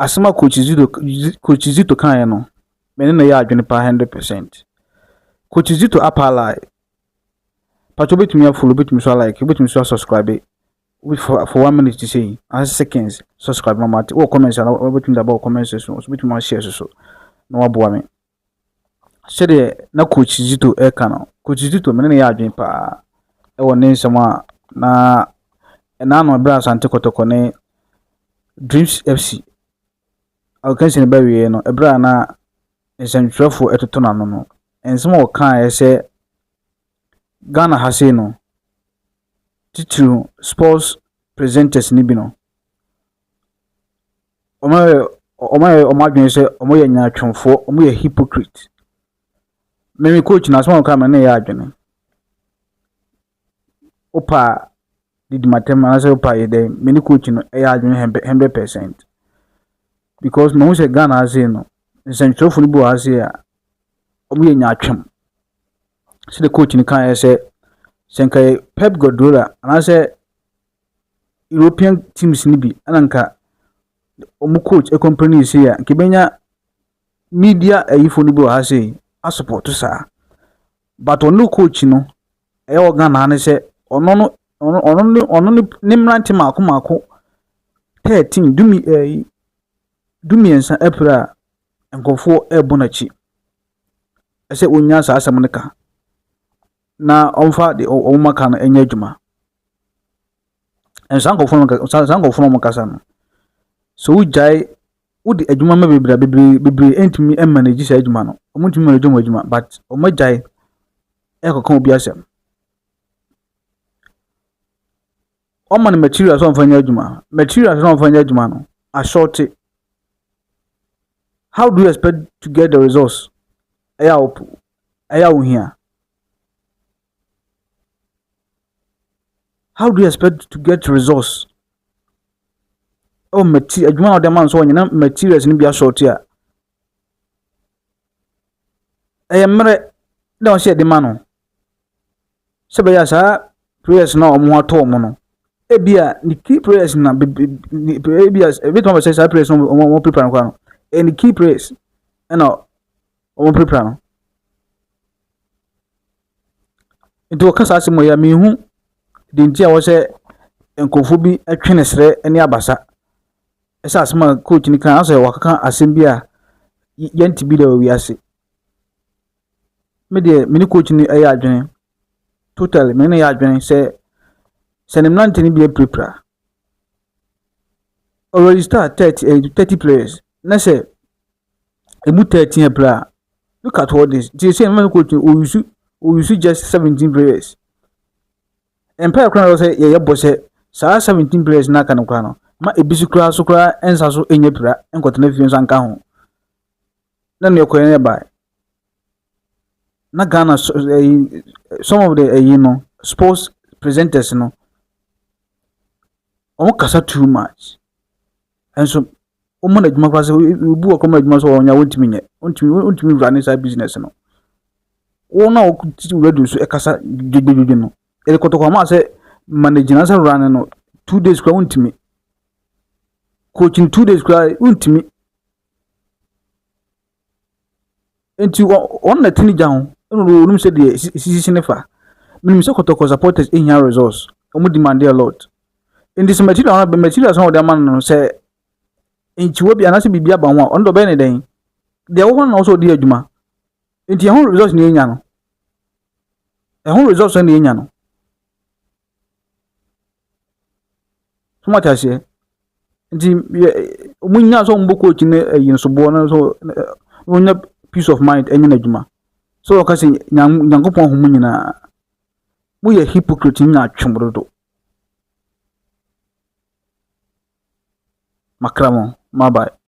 asema Coach Zito kan no me ne ya adwene pa 100%. Coach Zito apala pacho betumi follow betumi so like betumi so subscribe for 1 minute to say as seconds subscribe mama o comments na betumi da ba comments so betumi share so na waboa me sede na Coach Zito no Coach Zito me ne ya adwene pa e won nsema na no bra Asante Kotoko ne Dreams FC alkansi ne bawie no ebra na nsentwefo etoto na no ensema o kan ese Ghana hase no titru sports presenters ni bi no omadwen se omo ye nyaatwomfo omo ye hypocrite meme coach na asema o kan me ya adwene opa did matem na se opa ye dey many coach no ya adwene 100%. Because no say Ghana hase no nsentwefo ni bi o hase a omo ye nyaatwom. See the coach in can say Senkai Pep Guardiola and I say European teams nibi ananka omu coach a company is here kibenya media a ifonibo has a support to sa but on no coach no e Ghana na say ono nimranti mako 13 dumi ensa April enkofo e bonachi e say onya sa asem nka na onfa de omaka na enya adwuma ensanko fono kasa no so ujai udi adwuma ma bebre entimi manage sa adwuma no omuntimi manage adwuma but omajai ekoko obi asem oman materials on fanya adwuma no a short. How do you expect to get the results aya here? How do you expect to get results? Oh, material. You know the man so you materials ni be short here. Don't say the man. Sebe ya sa prayers na omo ato omo no. Ebia ni key prayers na ebia every time say prayers no omo prepare kwa no. And key prayers na omo prepare no. Into okasa asemo ya me hu dinti a wo se enkofu bi atwenesre ene abasa esa asema coach ni kan aso wakaka asem bi a yanti bi da wi ase me de mini coach ni ayi adwene total me ne ya adwene se senemnante ni bi prepare already start 30 players na se emu 13 player. Look at all this they say man coach we use just 17 players. Empire crown say ye bosse sa 17 players na kan kwa no ma ebisu kra so kra ensa so enye pra enkotena fie nso anka ho na ne koye ne bai na Ghana some of the no sports presenters no omo kasa too much enso omo na djuma kwa se obu okomo djuma so onya wontimi run inside business no wona okuti ready so e kasa gbegbegbe no ele Kotoko ma say manage na say run no 2 days kwa untimi coaching 2 days kwa untimi enti on na tini jaho no no say the sisi nefa minimum say Kotoko supporters in your resource omo demand a lot in this material some of the man no say enti wo bia na say bibia ba ho on do be ne den de wo na also di adwuma enti ho resource ni enya no ho resource ni enya no so much as nti omunya so mbo coach ne yinsobo na so onya peace of mind enye na djuma so o ka se nyankopon ho munyina mu ye hypocrite nya atwembrodo makramo mabai.